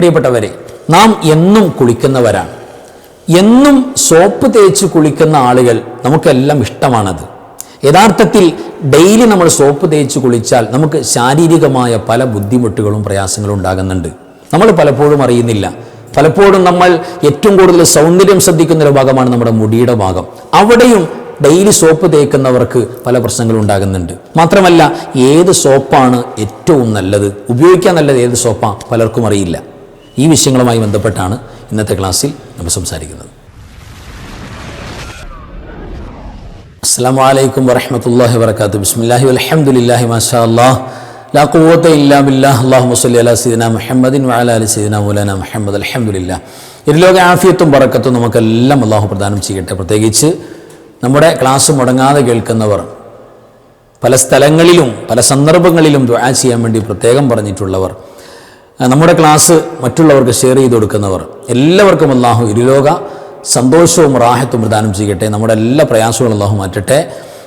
പ്രിയപ്പെട്ടവരെ, നാം എന്നും കുളിക്കുന്നവരാണ്. എന്നും സോപ്പ് തേച്ച് കുളിക്കുന്ന ആളുകൾ നമുക്കെല്ലാം ഇഷ്ടമാണത്. യഥാർത്ഥത്തിൽ ഡെയിലി നമ്മൾ സോപ്പ് തേച്ച് കുളിച്ചാൽ നമുക്ക് ശാരീരികമായ പല ബുദ്ധിമുട്ടുകളും പ്രയാസങ്ങളും ഉണ്ടാകുന്നുണ്ട്. നമ്മൾ പലപ്പോഴും അറിയുന്നില്ല. പലപ്പോഴും നമ്മൾ ഏറ്റവും കൂടുതൽ സൗന്ദര്യം ശ്രദ്ധിക്കുന്നൊരു ഭാഗമാണ് നമ്മുടെ മുടിയുടെ ഭാഗം. അവിടെയും ഡെയിലി സോപ്പ് തേക്കുന്നവർക്ക് പല പ്രശ്നങ്ങളും ഉണ്ടാകുന്നുണ്ട്. മാത്രമല്ല, ഏത് സോപ്പാണ് ഏറ്റവും നല്ലത്, ഉപയോഗിക്കാൻ നല്ലത് ഏത് സോപ്പാണ് പലർക്കും അറിയില്ല. ഈ വിഷയങ്ങളുമായി ബന്ധപ്പെട്ടാണ് ഇന്നത്തെ ക്ലാസ്സിൽ നമ്മൾ സംസാരിക്കുന്നത്. അസ്സലാമു അലൈക്കും വറഹ്മത്തുള്ളാഹി വബറകാതുഹു. ബിസ്മില്ലാഹി വൽഹംദുലില്ലാഹി മാഷാ അല്ലാഹ് ലാ ഖുവത ഇല്ലാ ബില്ലാഹ്. അല്ലാഹുമ്മ സ്വല്ലി അലാ സയ്യിദിനാ മുഹമ്മദിൻ വഅലാ ആലി സയ്യിദിനാ മൗലാനാ മുഹമ്മദ്. അൽഹംദുലില്ലാഹ്. ഇരുലോക ആഫിയത്തും ബറക്കത്തും നമുക്കെല്ലാം അല്ലാഹു പ്രദാനം ചെയ്യട്ടെ. പ്രത്യേകിച്ച് നമ്മുടെ ക്ലാസ് മുടങ്ങാതെ കേൾക്കുന്നവർ, പല സ്ഥലങ്ങളിലും പല സന്ദർഭങ്ങളിലും ദുആ ചെയ്യാൻ വേണ്ടി പ്രത്യേകം പറഞ്ഞിട്ടുള്ളവർ, നമ്മുടെ ക്ലാസ് മറ്റുള്ളവർക്ക് ഷെയർ ചെയ്ത് കൊടുക്കുന്നവർ, എല്ലാവർക്കും അല്ലാഹു ഇരുലോക സന്തോഷവും റാഹത്തും പ്രദാനം ചെയ്യട്ടെ. നമ്മുടെ എല്ലാ പ്രയാസങ്ങളും അല്ലാഹു മാറ്റട്ടെ.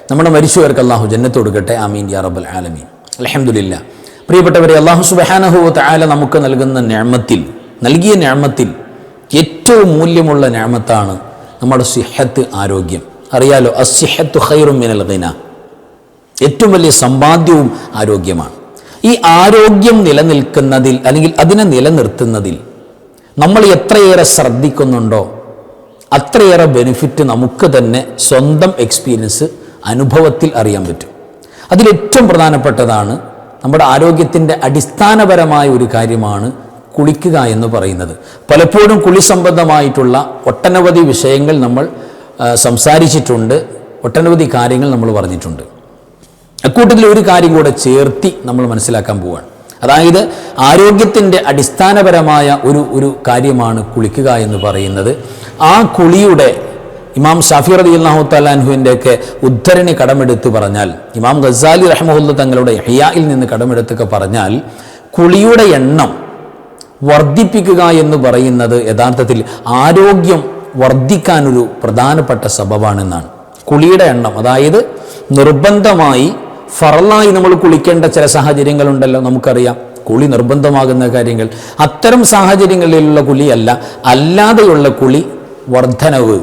നമ്മുടെ മരിച്ചവർക്ക് അല്ലാഹു ജന്നത്ത് കൊടുക്കട്ടെ. ആമീൻ യാ റബ്ബൽ ആലമീൻ. അൽഹംദുലില്ലാ. പ്രിയപ്പെട്ടവരെ, അല്ലാഹു സുബ്ഹാനഹു വ തആല നമുക്ക് നൽകുന്ന നൽകിയ നിഅമത്തിൽ ഏറ്റവും മൂല്യമുള്ള നിഅമത്താണ് നമ്മുടെ സിഹത്ത്, ആരോഗ്യം. അറിയാലോ, അസ്സിഹത്തു ഖൈറും മിനൽ ഗിന. ഏറ്റവും വലിയ സമ്പാദ്യവും ആരോഗ്യമാണ്. ഈ ആരോഗ്യം നിലനിൽക്കുന്നതിൽ അല്ലെങ്കിൽ അതിനെ നിലനിർത്തുന്നതിൽ നമ്മൾ എത്രയേറെ ശ്രദ്ധിക്കുന്നുണ്ടോ അത്രയേറെ ബെനിഫിറ്റ് നമുക്ക് തന്നെ സ്വന്തം എക്സ്പീരിയൻസ്, അനുഭവത്തിൽ അറിയാൻ പറ്റും. അതിലേറ്റവും പ്രധാനപ്പെട്ടതാണ് നമ്മുടെ ആരോഗ്യത്തിൻ്റെ അടിസ്ഥാനപരമായ ഒരു കാര്യമാണ് കുളിക്കുക എന്ന് പറയുന്നത്. പലപ്പോഴും കുളി സംബന്ധമായിട്ടുള്ള ഒട്ടനവധി വിഷയങ്ങൾ നമ്മൾ സംസാരിച്ചിട്ടുണ്ട്, ഒട്ടനവധി കാര്യങ്ങൾ നമ്മൾ പറഞ്ഞിട്ടുണ്ട്. അക്കൂട്ടത്തിൽ ഒരു കാര്യം കൂടെ ചേർത്തി നമ്മൾ മനസ്സിലാക്കാൻ പോവുകയാണ്. അതായത് ആരോഗ്യത്തിൻ്റെ അടിസ്ഥാനപരമായ ഒരു കാര്യമാണ് കുളിക്കുക എന്ന് പറയുന്നത്. ആ കുളിയുടെ ഇമാം ഷാഫി റളിയല്ലാഹു തആല അൻഹുവിൻ്റെയൊക്കെ ഉദ്ധരണി കടമെടുത്ത് പറഞ്ഞാൽ, ഇമാം ഗസാലി റഹ്മഹുല്ലാഹ് തങ്ങളുടെ ഇഹ്യായിൽ നിന്ന് കടമെടുത്തൊക്കെ പറഞ്ഞാൽ, കുളിയുടെ എണ്ണം വർദ്ധിപ്പിക്കുക എന്ന് പറയുന്നത് യഥാർത്ഥത്തിൽ ആരോഗ്യം വർദ്ധിക്കാനൊരു പ്രധാനപ്പെട്ട സബബാണെന്നാണ്. കുളിയുടെ എണ്ണം, അതായത് നിർബന്ധമായി ഫറലായി നമ്മൾ കുളിക്കേണ്ട ചില സാഹചര്യങ്ങളുണ്ടല്ലോ, നമുക്കറിയാം. കുളി നിർബന്ധമാകുന്ന കാര്യങ്ങൾ, അത്തരം സാഹചര്യങ്ങളിലുള്ള കുളിയല്ല, അല്ലാതെയുള്ള കുളി വർധനവ്,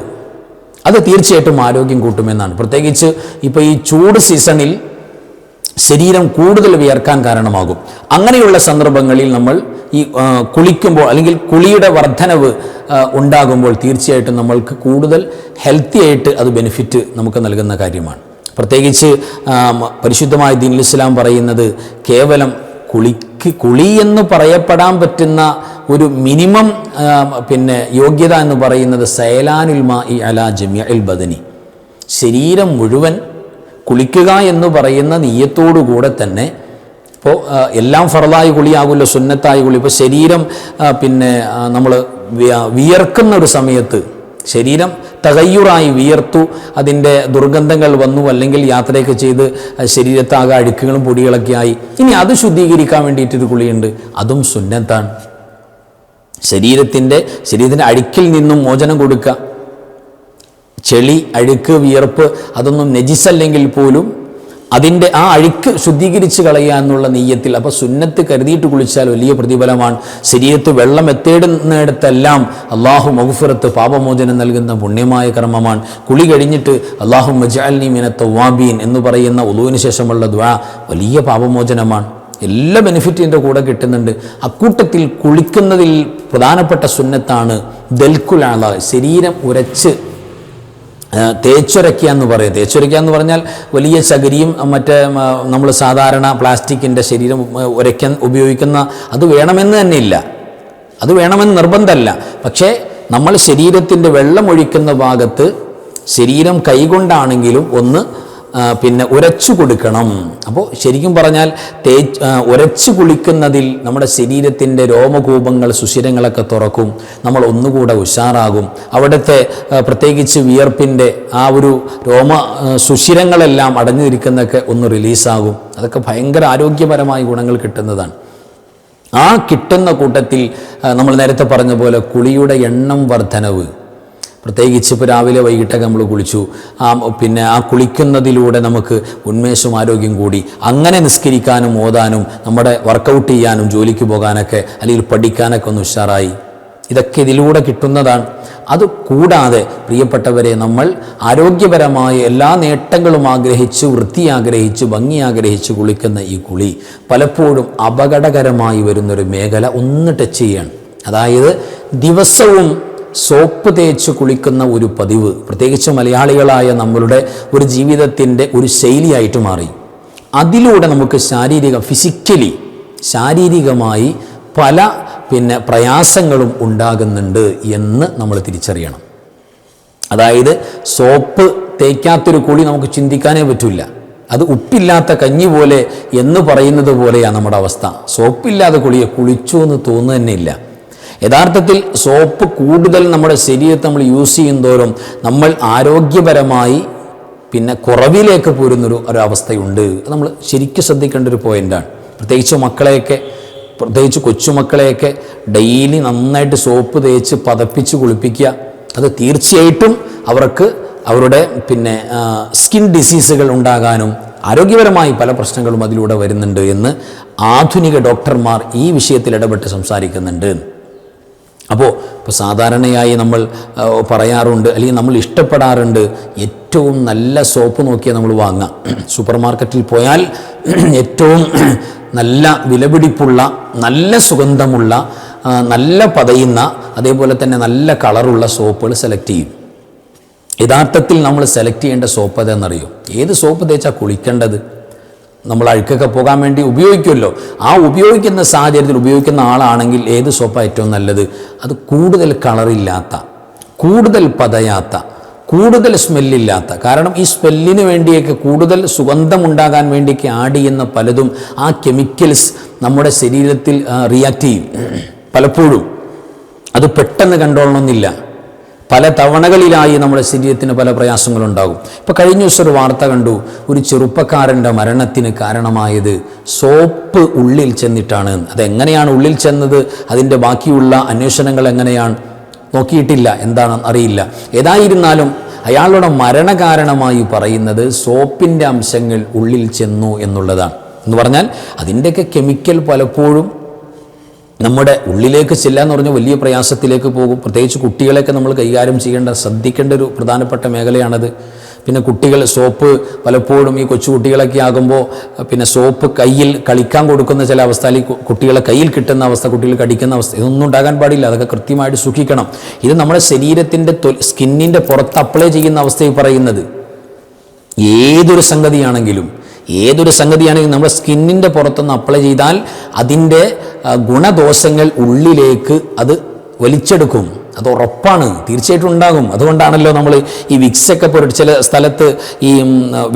അത് തീർച്ചയായിട്ടും ആരോഗ്യം കൂട്ടുമെന്നാണ്. പ്രത്യേകിച്ച് ഇപ്പോൾ ഈ ചൂട് സീസണിൽ ശരീരം കൂടുതൽ വിയർക്കാൻ കാരണമാകും. അങ്ങനെയുള്ള സന്ദർഭങ്ങളിൽ നമ്മൾ ഈ കുളിക്കുമ്പോൾ അല്ലെങ്കിൽ കുളിയുടെ വർധനവ് ഉണ്ടാകുമ്പോൾ തീർച്ചയായിട്ടും നമ്മൾക്ക് കൂടുതൽ ഹെൽത്തി ആയിട്ട് അത് ബെനിഫിറ്റ് നമുക്ക് നൽകുന്ന കാര്യമാണ്. പ്രത്യേകിച്ച് പരിശുദ്ധമായ ദീനുൽ ഇസ്ലാം പറയുന്നത് കേവലം കുളി എന്ന് പറയപ്പെടാൻ പറ്റുന്ന ഒരു മിനിമം യോഗ്യത എന്ന് പറയുന്നത് സയലാനുൽ മാഇ അലാ ജമീഇൽ ബദനി, ശരീരം മുഴുവൻ കുളിക്കുക എന്ന് പറയുന്ന നിയ്യത്തോടുകൂടെ തന്നെ. ഇപ്പോൾ എല്ലാം ഫർളായ കുളിയാകില്ല, സുന്നത്തായ കുളി. ഇപ്പോൾ ശരീരം നമ്മൾ വിയർക്കുന്ന ഒരു സമയത്ത് ശരീരം തകയ്യുറായി വിയർത്തു, അതിൻ്റെ ദുർഗന്ധങ്ങൾ വന്നു, അല്ലെങ്കിൽ യാത്രയൊക്കെ ചെയ്ത് ശരീരത്താകെ അഴുക്കുകളും പൊടികളൊക്കെ ആയി, ഇനി അത് ശുദ്ധീകരിക്കാൻ വേണ്ടിയിട്ടൊരു കുളിയുണ്ട്, അതും സുന്നത്താണ്. ശരീരത്തിൻ്റെ അഴുക്കിൽ നിന്നും മോചനം കൊടുക്കുക. ചെളി, അഴുക്ക്, വിയർപ്പ് അതൊന്നും നജിസല്ലെങ്കിൽ പോലും അതിൻ്റെ ആ അഴുക്ക് ശുദ്ധീകരിച്ച് കളയുക എന്നുള്ള നെയ്യത്തിൽ. അപ്പോൾ സുന്നത്ത് കരുതിയിട്ട് കുളിച്ചാൽ വലിയ പ്രതിഫലമാണ്. ശരീരത്ത് വെള്ളം എത്തേടുന്നിടത്തെല്ലാം അള്ളാഹു മഗ്ഫിറത്ത്, പാപമോചനം നൽകുന്ന പുണ്യമായ കർമ്മമാണ്. കുളി കഴിഞ്ഞിട്ട് അല്ലാഹുമ്മ ജഅൽനി മിനത്ത് തവ്വാബീൻ എന്ന് പറയുന്ന ഉളൂവിന് ശേഷമുള്ള ദുആ വലിയ പാപമോചനമാണ്. എല്ലാ ബെനിഫിറ്റിൻ്റെ കൂടെ കിട്ടുന്നുണ്ട്. അക്കൂട്ടത്തിൽ കുളിക്കുന്നതിൽ പ്രധാനപ്പെട്ട സുന്നത്താണ് ദൽകുൽ അള, ശരീരം ഉരച്ച് തേച്ചൊരയ്ക്കുക എന്ന് പറയും. തേച്ചൊരയ്ക്കുക എന്ന് പറഞ്ഞാൽ വലിയ ചകിരിയും മറ്റേ നമ്മൾ സാധാരണ പ്ലാസ്റ്റിക്കിൻ്റെ ശരീരം ഉരയ്ക്കാൻ ഉപയോഗിക്കുന്ന അത് വേണമെന്ന് തന്നെ ഇല്ല, അത് വേണമെന്ന് നിർബന്ധമല്ല. പക്ഷേ നമ്മൾ ശരീരത്തിൻ്റെ വെള്ളം ഒഴിക്കുന്ന ഭാഗത്ത് ശരീരം കൈകൊണ്ടാണെങ്കിലും ഒന്ന് ഉരച്ചു കൊടുക്കണം. അപ്പോൾ ശരിക്കും പറഞ്ഞാൽ ഉരച്ചു കുളിക്കുന്നതിൽ നമ്മുടെ ശരീരത്തിൻ്റെ രോമകൂപങ്ങൾ, സുഷിരങ്ങളൊക്കെ തുറക്കും, നമ്മൾ ഒന്നുകൂടെ ഉഷാറാകും. അവിടുത്തെ പ്രത്യേകിച്ച് വിയർപ്പിൻ്റെ ആ ഒരു സുഷിരങ്ങളെല്ലാം അടഞ്ഞിരിക്കുന്നതൊക്കെ ഒന്ന് റിലീസാകും. അതൊക്കെ ഭയങ്കര ആരോഗ്യപരമായ ഗുണങ്ങൾ കിട്ടുന്നതാണ്. ആ കിട്ടുന്ന കൂട്ടത്തിൽ നമ്മൾ നേരത്തെ പറഞ്ഞ പോലെ കുളിയുടെ എണ്ണം വർധനവ്, പ്രത്യേകിച്ച് ഇപ്പോൾ രാവിലെ വൈകിട്ടൊക്കെ നമ്മൾ കുളിച്ചു, പിന്നെ ആ കുളിക്കുന്നതിലൂടെ നമുക്ക് ഉന്മേഷവും ആരോഗ്യം കൂടി, അങ്ങനെ നിസ്കരിക്കാനും ഓതാനും നമ്മുടെ വർക്കൗട്ട് ചെയ്യാനും ജോലിക്ക് പോകാനൊക്കെ അല്ലെങ്കിൽ പഠിക്കാനൊക്കെ ഒന്ന് ഉഷാറായി. ഇതൊക്കെ ഇതിലൂടെ കിട്ടുന്നതാണ്. അത് കൂടാതെ പ്രിയപ്പെട്ടവരെ, നമ്മൾ ആരോഗ്യപരമായ എല്ലാ നേട്ടങ്ങളും ആഗ്രഹിച്ച്, വൃത്തി ആഗ്രഹിച്ച്, ഭംഗി ആഗ്രഹിച്ച് കുളിക്കുന്ന ഈ കുളി പലപ്പോഴും അപകടകരമായി വരുന്നൊരു മേഖല ഒന്ന് ടച്ച് ചെയ്യാണ്. അതായത് ദിവസവും സോപ്പ് തേച്ച് കുളിക്കുന്ന ഒരു പതിവ് പ്രത്യേകിച്ച് മലയാളികളായ നമ്മളുടെ ഒരു ജീവിതത്തിൻ്റെ ഒരു ശൈലിയായിട്ട് മാറി. അതിലൂടെ നമുക്ക് ശാരീരികമായി പല പ്രയാസങ്ങളും ഉണ്ടാകുന്നുണ്ട് എന്ന് നമ്മൾ തിരിച്ചറിയണം. അതായത് സോപ്പ് തേക്കാത്തൊരു കുളി നമുക്ക് ചിന്തിക്കാനേ പറ്റില്ല. അത് ഉപ്പില്ലാത്ത കഞ്ഞി പോലെ എന്ന് പറയുന്നത് പോലെയാണ് നമ്മുടെ അവസ്ഥ. സോപ്പില്ലാതെ കുളിയെ കുളിച്ചു എന്ന് തോന്നുക തന്നെ ഇല്ല. യഥാർത്ഥത്തിൽ സോപ്പ് കൂടുതൽ നമ്മുടെ ശരീരത്തെ നമ്മൾ യൂസ് ചെയ്യുന്തോറും നമ്മൾ ആരോഗ്യപരമായി കുറവിലേക്ക് ഒരവസ്ഥയുണ്ട്. അത് നമ്മൾ ശരിക്കും ശ്രദ്ധിക്കേണ്ട ഒരു പോയിൻ്റാണ്. പ്രത്യേകിച്ച് കൊച്ചുമക്കളെയൊക്കെ ഡെയിലി നന്നായിട്ട് സോപ്പ് തേച്ച് പതപ്പിച്ച് കുളിപ്പിക്കുക. അത് തീർച്ചയായിട്ടും അവർക്ക് അവരുടെ സ്കിൻ ഡിസീസുകൾ ഉണ്ടാകാനും ആരോഗ്യപരമായി പല പ്രശ്നങ്ങളും അതിലൂടെ വരുന്നുണ്ട് എന്ന് ആധുനിക ഡോക്ടർമാർ ഈ വിഷയത്തിൽ ഇടപെട്ട് സംസാരിക്കുന്നുണ്ട്. അപ്പോൾ സാധാരണയായി നമ്മൾ പറയാറുണ്ട്, അല്ലെങ്കിൽ നമ്മൾ ഇഷ്ടപ്പെടാറുണ്ട്, ഏറ്റവും നല്ല സോപ്പ് നോക്കിയാൽ നമ്മൾ വാങ്ങാം. സൂപ്പർ മാർക്കറ്റിൽ പോയാൽ ഏറ്റവും നല്ല വിലപിടിപ്പുള്ള, നല്ല സുഗന്ധമുള്ള, നല്ല പതയുന്ന, അതേപോലെ തന്നെ നല്ല കളറുള്ള സോപ്പുകൾ സെലക്ട് ചെയ്യും. യഥാർത്ഥത്തിൽ നമ്മൾ സെലക്ട് ചെയ്യേണ്ട സോപ്പ് അതെന്നറിയോ? ഏത് സോപ്പ് തേച്ചാൽ കുളിക്കേണ്ടത്? നമ്മൾ അഴുക്കൊക്കെ പോകാൻ വേണ്ടി ഉപയോഗിക്കുമല്ലോ. ആ ഉപയോഗിക്കുന്ന സാഹചര്യത്തിൽ ഉപയോഗിക്കുന്ന ആളാണെങ്കിൽ ഏത് സോപ്പാണ് ഏറ്റവും നല്ലത്? അത് കൂടുതൽ കളറില്ലാത്ത, കൂടുതൽ പതയാത്ത, കൂടുതൽ സ്മെല്ലില്ലാത്ത. കാരണം ഈ സ്മെല്ലിന് വേണ്ടിയൊക്കെ, കൂടുതൽ സുഗന്ധമുണ്ടാകാൻ വേണ്ടിയൊക്കെ ആഡ് ചെയ്യുന്ന പലതും ആ കെമിക്കൽസ് നമ്മുടെ ശരീരത്തിൽ റിയാക്ട് ചെയ്യും. പലപ്പോഴും അത് പെട്ടെന്ന് കണ്ടോളണമെന്നില്ല. പല തവണകളിലായി നമ്മുടെ ശരീരത്തിന് പല പ്രയാസങ്ങളുണ്ടാകും. ഇപ്പോൾ കഴിഞ്ഞ ദിവസം ഒരു വാർത്ത കണ്ടു, ഒരു ചെറുപ്പക്കാരൻ്റെ മരണത്തിന് കാരണമായത് സോപ്പ് ഉള്ളിൽ ചെന്നിട്ടാണ്. അതെങ്ങനെയാണ് ഉള്ളിൽ ചെന്നത്, അതിൻ്റെ ബാക്കിയുള്ള അന്വേഷണങ്ങൾ എങ്ങനെയാണ് നോക്കിയിട്ടില്ല, എന്താണെന്ന് അറിയില്ല. ഏതായിരുന്നാലും അയാളുടെ മരണകാരണമായി പറയുന്നത് സോപ്പിൻ്റെ അംശങ്ങൾ ഉള്ളിൽ ചെന്നു എന്നുള്ളതാണ്. എന്ന് പറഞ്ഞാൽ അതിൻ്റെയൊക്കെ കെമിക്കൽ പലപ്പോഴും നമ്മുടെ ഉള്ളിലേക്ക് ചെല്ലാന്ന് പറഞ്ഞാൽ വലിയ പ്രയാസത്തിലേക്ക് പോകും. പ്രത്യേകിച്ച് കുട്ടികളെയൊക്കെ നമ്മൾ കൈകാര്യം ശ്രദ്ധിക്കേണ്ട ഒരു പ്രധാനപ്പെട്ട മേഖലയാണത്. കുട്ടികൾ സോപ്പ് പലപ്പോഴും ഈ കൊച്ചുകുട്ടികളൊക്കെ ആകുമ്പോൾ സോപ്പ് കയ്യിൽ കളിക്കാൻ കൊടുക്കുന്ന ചില അവസ്ഥ, അല്ലെങ്കിൽ കുട്ടികളെ കയ്യിൽ കിട്ടുന്ന അവസ്ഥ, കുട്ടികൾ കടിക്കുന്ന അവസ്ഥ, ഇതൊന്നും ഉണ്ടാകാൻ പാടില്ല. അതൊക്കെ കൃത്യമായിട്ട് സൂക്ഷിക്കണം. ഇത് നമ്മുടെ ശരീരത്തിൻ്റെ സ്കിന്നിൻ്റെ പുറത്ത് അപ്ലൈ ചെയ്യുന്ന അവസ്ഥയിൽ പറയുന്നത്. ഏതൊരു സംഗതിയാണെങ്കിലും നമ്മുടെ സ്കിന്നിൻ്റെ പുറത്തൊന്ന് അപ്ലൈ ചെയ്താൽ അതിൻ്റെ ഗുണദോഷങ്ങൾ ഉള്ളിലേക്ക് അത് വലിച്ചെടുക്കും. അത് ഉറപ്പാണ്, തീർച്ചയായിട്ടും ഉണ്ടാകും. അതുകൊണ്ടാണല്ലോ നമ്മൾ ഈ വിക്സൊക്കെ ചില സ്ഥലത്ത് ഈ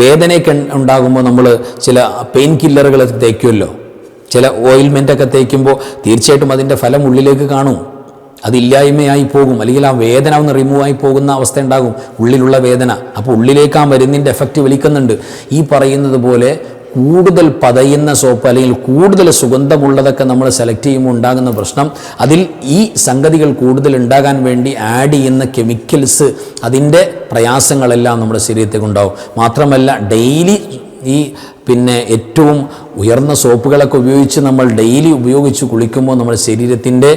വേദനയൊക്കെ ഉണ്ടാകുമ്പോൾ നമ്മൾ ചില പെയിൻ കില്ലറുകൾ തേക്കുമല്ലോ, ചില ഓയിൽമെൻറ്റൊക്കെ തേക്കുമ്പോൾ തീർച്ചയായിട്ടും അതിൻ്റെ ഫലം ഉള്ളിലേക്ക് കാണും. അതില്ലായ്മയായി പോകും, അല്ലെങ്കിൽ ആ വേദന ഒന്ന് റിമൂവ് ആയി പോകുന്ന അവസ്ഥ ഉണ്ടാകും, ഉള്ളിലുള്ള വേദന. അപ്പോൾ ഉള്ളിലേക്ക് ആ മരുന്നിൻ്റെ എഫക്റ്റ് വലിക്കുന്നുണ്ട്. ഈ പറയുന്നത് പോലെ കൂടുതൽ പതയുന്ന സോപ്പ് അല്ലെങ്കിൽ കൂടുതൽ സുഗന്ധമുള്ളതൊക്കെ നമ്മൾ സെലക്ട് ചെയ്യുമ്പോൾ ഉണ്ടാകുന്ന പ്രശ്നം, അതിൽ ഈ സംഗതികൾ കൂടുതൽ ഉണ്ടാകാൻ വേണ്ടി ആഡ് ചെയ്യുന്ന കെമിക്കൽസ്, അതിൻ്റെ പ്രയാസങ്ങളെല്ലാം നമ്മുടെ ശരീരത്തേക്ക് ഉണ്ടാവും. മാത്രമല്ല ഡെയിലി ഈ ഏറ്റവും ഉയർന്ന സോപ്പുകളൊക്കെ ഉപയോഗിച്ച് നമ്മൾ ഡെയിലി ഉപയോഗിച്ച് കുളിക്കുമ്പോൾ നമ്മുടെ ശരീരത്തിൻ്റെ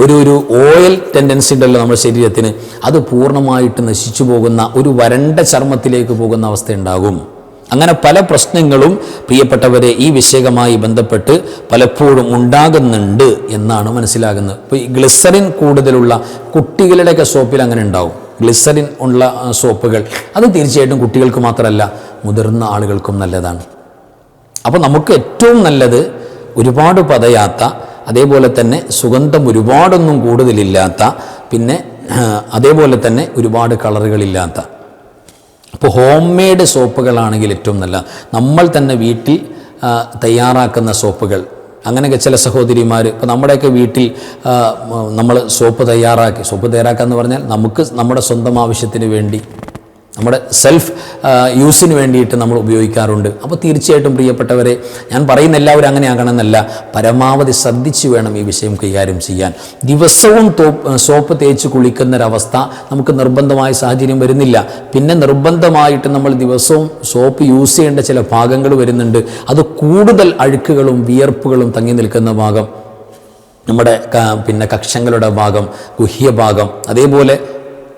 ഒരു ഓയിൽ ടെൻഡൻസി ഉണ്ടല്ലോ നമ്മുടെ ശരീരത്തിന്, അത് പൂർണ്ണമായിട്ട് നശിച്ചു പോകുന്ന, ഒരു വരണ്ട ചർമ്മത്തിലേക്ക് പോകുന്ന അവസ്ഥ ഉണ്ടാകും. അങ്ങനെ പല പ്രശ്നങ്ങളും പ്രിയപ്പെട്ടവരെ ഈ വിഷയവുമായി ബന്ധപ്പെട്ട് പലപ്പോഴും ഉണ്ടാകുന്നുണ്ട് എന്നാണ് മനസ്സിലാകുന്നത്. ഇപ്പോൾ ഈ ഗ്ലിസറിൻ കൂടുതലുള്ള കുട്ടികളുടെയൊക്കെ സോപ്പിൽ അങ്ങനെ ഉണ്ടാവും. ഗ്ലിസറിൻ ഉള്ള സോപ്പുകൾ അത് തീർച്ചയായിട്ടും കുട്ടികൾക്ക് മാത്രമല്ല മുതിർന്ന ആളുകൾക്കും നല്ലതാണ്. അപ്പോൾ നമുക്ക് ഏറ്റവും നല്ലത് ഒരുപാട് പതയാത്ത, അതേപോലെ തന്നെ സുഗന്ധം ഒരുപാടൊന്നും കൂടുതലില്ലാത്ത, അതേപോലെ തന്നെ ഒരുപാട് കളറുകളില്ലാത്ത, ഇപ്പോൾ ഹോം മെയ്ഡ് സോപ്പുകളാണെങ്കിൽ ഏറ്റവും നല്ല, നമ്മൾ തന്നെ വീട്ടിൽ തയ്യാറാക്കുന്ന സോപ്പുകൾ. അങ്ങനെയൊക്കെ ചില സഹോദരിമാർ, ഇപ്പോൾ നമ്മുടെയൊക്കെ വീട്ടിൽ നമ്മൾ സോപ്പ് തയ്യാറാക്കുക എന്ന് പറഞ്ഞാൽ നമുക്ക് നമ്മുടെ സ്വന്തം ആവശ്യത്തിന് വേണ്ടി നമ്മുടെ സെൽഫ് യൂസിന് വേണ്ടിയിട്ട് നമ്മൾ ഉപയോഗിക്കാറുണ്ട്. അപ്പോൾ തീർച്ചയായിട്ടും പ്രിയപ്പെട്ടവരെ, ഞാൻ പറയുന്ന എല്ലാവരും അങ്ങനെ ആകണമെന്നല്ല, പരമാവധി ശ്രദ്ധിച്ചു വേണം ഈ വിഷയം കൈകാര്യം ചെയ്യാൻ. ദിവസവും സോപ്പ് തേച്ച് കുളിക്കുന്നൊരവസ്ഥ നമുക്ക് നിർബന്ധമായ സാഹചര്യം വരുന്നില്ല. പിന്നെ നിർബന്ധമായിട്ട് നമ്മൾ ദിവസവും സോപ്പ് യൂസ് ചെയ്യേണ്ട ചില ഭാഗങ്ങൾ വരുന്നുണ്ട്. അത് കൂടുതൽ അഴുക്കുകളും വിയർപ്പുകളും തങ്ങി നിൽക്കുന്ന ഭാഗം, നമ്മുടെ കക്ഷങ്ങളുടെ ഭാഗം, ഗുഹ്യഭാഗം, അതേപോലെ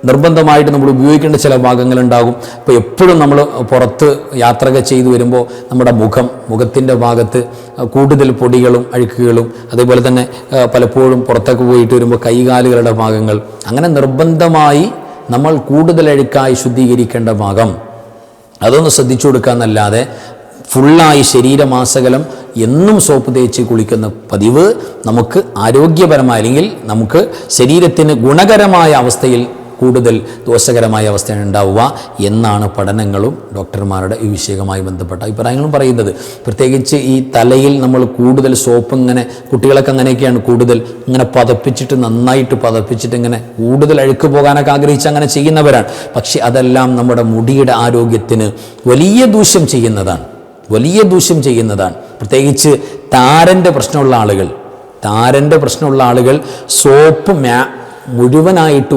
നിർബന്ധമായിട്ട് നമ്മൾ ഉപയോഗിക്കേണ്ട ചില ഭാഗങ്ങളുണ്ടാകും. ഇപ്പോൾ എപ്പോഴും നമ്മൾ പുറത്ത് യാത്രകൾ ചെയ്തു വരുമ്പോൾ നമ്മുടെ മുഖത്തിൻ്റെ ഭാഗത്ത് കൂടുതൽ പൊടികളും അഴുക്കുകളും, അതേപോലെ തന്നെ പലപ്പോഴും പുറത്തൊക്കെ പോയിട്ട് വരുമ്പോൾ കൈകാലുകളുടെ ഭാഗങ്ങൾ, അങ്ങനെ നിർബന്ധമായി നമ്മൾ കൂടുതൽ അഴുക്കായി ശുദ്ധീകരിക്കേണ്ട ഭാഗം അതൊന്ന് ശ്രദ്ധിച്ചു കൊടുക്കാമെന്നല്ലാതെ ഫുള്ളായി ശരീരമാസകലം എന്നും സോപ്പ് തേച്ച് കുളിക്കുന്ന പതിവ് നമുക്ക് ആരോഗ്യപരമായ, അല്ലെങ്കിൽ നമുക്ക് ശരീരത്തിന് ഗുണകരമായ അവസ്ഥയിൽ കൂടുതൽ ദോഷകരമായ അവസ്ഥയാണ് ഉണ്ടാവുക എന്നാണ് പഠനങ്ങളും ഡോക്ടർമാരുടെ ഈ വിഷയവുമായി ബന്ധപ്പെട്ട അഭിപ്രായങ്ങളും പറയുന്നത്. പ്രത്യേകിച്ച് ഈ തലയിൽ നമ്മൾ കൂടുതൽ സോപ്പ് ഇങ്ങനെ, കുട്ടികളൊക്കെ അങ്ങനെയൊക്കെയാണ്, കൂടുതൽ ഇങ്ങനെ പതപ്പിച്ചിട്ട്, നന്നായിട്ട് പതപ്പിച്ചിട്ട് ഇങ്ങനെ കൂടുതൽ അഴുക്ക് പോകാനൊക്കെ ആഗ്രഹിച്ച് അങ്ങനെ ചെയ്യുന്നവരാണ്. പക്ഷെ അതെല്ലാം നമ്മുടെ മുടിയുടെ ആരോഗ്യത്തിന് വലിയ ദൂഷ്യം ചെയ്യുന്നതാണ്. പ്രത്യേകിച്ച് താരൻ്റെ പ്രശ്നമുള്ള ആളുകൾ സോപ്പ് മുഴുവനായിട്ട്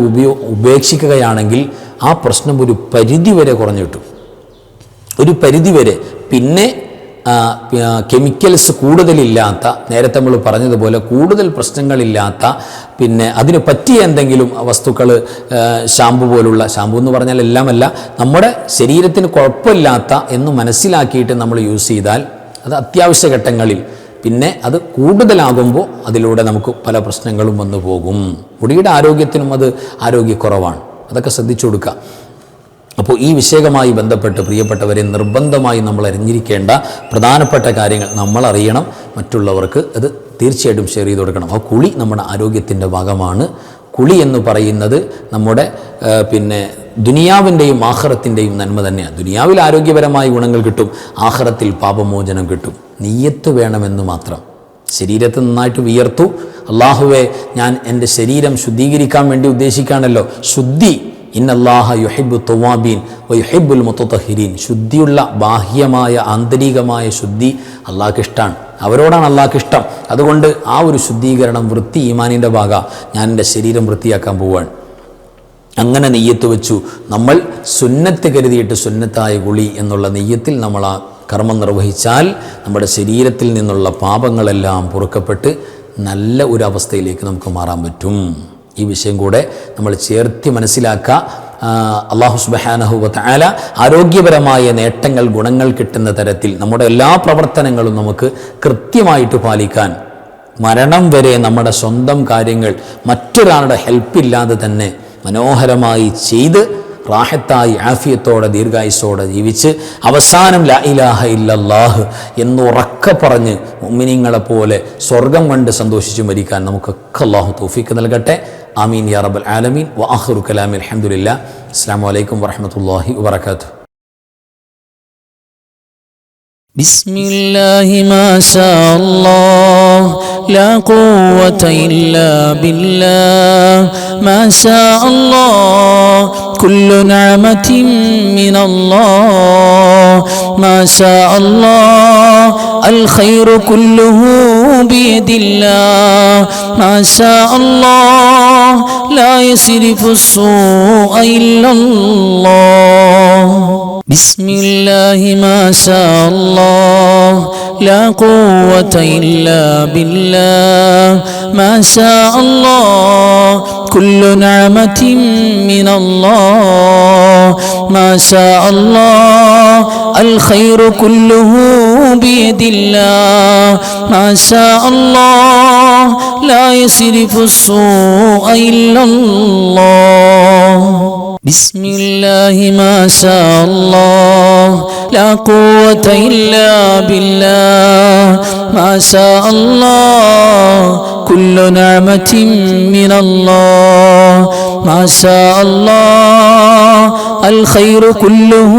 ഉപേക്ഷിക്കുകയാണെങ്കിൽ ആ പ്രശ്നം ഒരു പരിധിവരെ കുറഞ്ഞു കിട്ടും. പിന്നെ കെമിക്കൽസ് കൂടുതലില്ലാത്ത, നേരത്തെ നമ്മൾ പറഞ്ഞതുപോലെ കൂടുതൽ പ്രശ്നങ്ങളില്ലാത്ത, പിന്നെ അതിന് പറ്റിയ എന്തെങ്കിലും വസ്തുക്കൾ, ഷാമ്പു എന്ന് പറഞ്ഞാൽ എല്ലാമല്ല, നമ്മുടെ ശരീരത്തിന് കുഴപ്പമില്ലാത്ത എന്ന് മനസ്സിലാക്കിയിട്ട് നമ്മൾ യൂസ് ചെയ്താൽ അത് അത്യാവശ്യ ഘട്ടങ്ങളിൽ, പിന്നെ അത് കൂടുതലാകുമ്പോൾ അതിലൂടെ നമുക്ക് പല പ്രശ്നങ്ങളും വന്നു പോകും. മുടിയുടെ ആരോഗ്യത്തിനും അത് ആരോഗ്യക്കുറവാണ്. അതൊക്കെ ശ്രദ്ധിച്ചു കൊടുക്കുക. അപ്പോൾ ഈ വിഷയവുമായി ബന്ധപ്പെട്ട് പ്രിയപ്പെട്ടവരെ, നിർബന്ധമായി നമ്മൾ അറിഞ്ഞിരിക്കേണ്ട പ്രധാനപ്പെട്ട കാര്യങ്ങൾ നമ്മൾ അറിയണം, മറ്റുള്ളവർക്ക് അത് തീർച്ചയായിട്ടും ഷെയർ ചെയ്ത് കൊടുക്കണം. ആ കുളി നമ്മുടെ ആരോഗ്യത്തിൻ്റെ ഭാഗമാണ്. കുളി എന്ന് പറയുന്നത് നമ്മുടെ ദുനിയാവിൻ്റെയും ആഖിറത്തിൻ്റെയും നന്മ തന്നെയാണ്. ദുനിയാവിൽ ആരോഗ്യപരമായ ഗുണങ്ങൾ കിട്ടും, ആഖിറത്തിൽ പാപമോചനം കിട്ടും. നിയ്യത്ത് വേണമെന്ന് മാത്രം. ശരീരത്തെ നന്നായിട്ട് വിയർത്തു, അല്ലാഹുവേ ഞാൻ എൻ്റെ ശരീരം ശുദ്ധീകരിക്കാൻ വേണ്ടി ഉദ്ദേശിക്കുകയാണല്ലോ. ശുദ്ധി, ഇന്നല്ലാഹ യുഹിബ്ബു തവ്വാബീൻ വയുഹിബ്ബുൽ മുത്തതഹിരീൻ. ശുദ്ധിയുള്ള ബാഹ്യമായ ആന്തരികമായ ശുദ്ധി അള്ളാഹ്ക്ക് ഇഷ്ടമാണ്, അവരോടാണ് അള്ളാഹ്ക്ക് ഇഷ്ടം. അതുകൊണ്ട് ആ ഒരു ശുദ്ധീകരണം, വൃത്തി ഈമാനിൻ്റെ ഭാഗ, ഞാൻ എൻ്റെ ശരീരം വൃത്തിയാക്കാൻ പോവുകയാണ്. അങ്ങനെ നെയ്യത്ത് വെച്ചു. നമ്മൾ സുന്നത്ത് കരുതിയിട്ട് സുന്നത്തായ കുളി എന്നുള്ള നെയ്യത്തിൽ നമ്മൾ ആ കർമ്മം നിർവഹിച്ചാൽ നമ്മുടെ ശരീരത്തിൽ നിന്നുള്ള പാപങ്ങളെല്ലാം പൊറുക്കപ്പെട്ട് നല്ല ഒരു അവസ്ഥയിലേക്ക് നമുക്ക് മാറാൻ പറ്റും. ഈ വിഷയം കൂടെ നമ്മൾ ചേർത്ത് മനസ്സിലാക്കുക. അല്ലാഹു സുബ്ഹാനഹു വ തആല ആരോഗ്യപരമായ നേട്ടങ്ങൾ, ഗുണങ്ങൾ കിട്ടുന്ന തരത്തിൽ നമ്മുടെ എല്ലാ പ്രവർത്തനങ്ങളും നമുക്ക് കൃത്യമായിട്ട് പാലിക്കാൻ, മരണം വരെ നമ്മുടെ സ്വന്തം കാര്യങ്ങൾ മറ്റൊരാളുടെ ഹെൽപ്പില്ലാതെ തന്നെ മനോഹരമായി ചെയ്ത് റാഹത്തായി ആഫിയത്തോടെ ദീർഘായുസ്സോടെ ജീവിച്ച് അവസാനം ലാ ഇലാഹ ഇല്ലല്ലാഹ് എന്നുറക്കെ പറഞ്ഞ് മുഅ്മിനീങ്ങളെ പോലെ സ്വർഗം കണ്ട് സന്തോഷിച്ച് മരിക്കാൻ നമുക്കൊക്കെ അല്ലാഹു തൗഫീഖ് നൽകട്ടെ. ആമീൻ യാ റബ്ബൽ ആലമീൻ. വ ആഖിറു കലാമി അൽഹംദുലില്ലാഹ്. അസ്സലാമു അലൈക്കും വറഹ്മത്തുള്ളാഹി വബറകാതുഹു. ബിസ്മില്ലാഹി മാ ശാ അല്ലാഹ് ലാ ഖുവത ഇല്ലാ ബില്ലാഹ് മാ ശാ അല്ലാഹ് കുല്ലു നിഅമതിൻ മിനല്ലാഹ് മാ ശാ അല്ലാഹ് അൽ ഖൈറു കുല്ലുഹു ബിയദില്ലാഹ് മാ ശാ അല്ലാഹ് ലാ യസ്രിഫു السوء إلا الله بسم الله ما شاء الله لا قوة إلا بالله ما شاء الله كل نعمة من الله ما شاء الله الخير كله بيد الله ما شاء الله لا يصرف السوء إلا الله بسم الله ما شاء الله لا قوة إلا بالله ما شاء الله كل نعمة من الله ما شاء الله الخير كله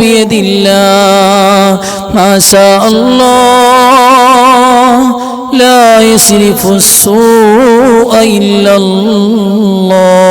بيد الله ما شاء الله لا يصرف السوء إلا الله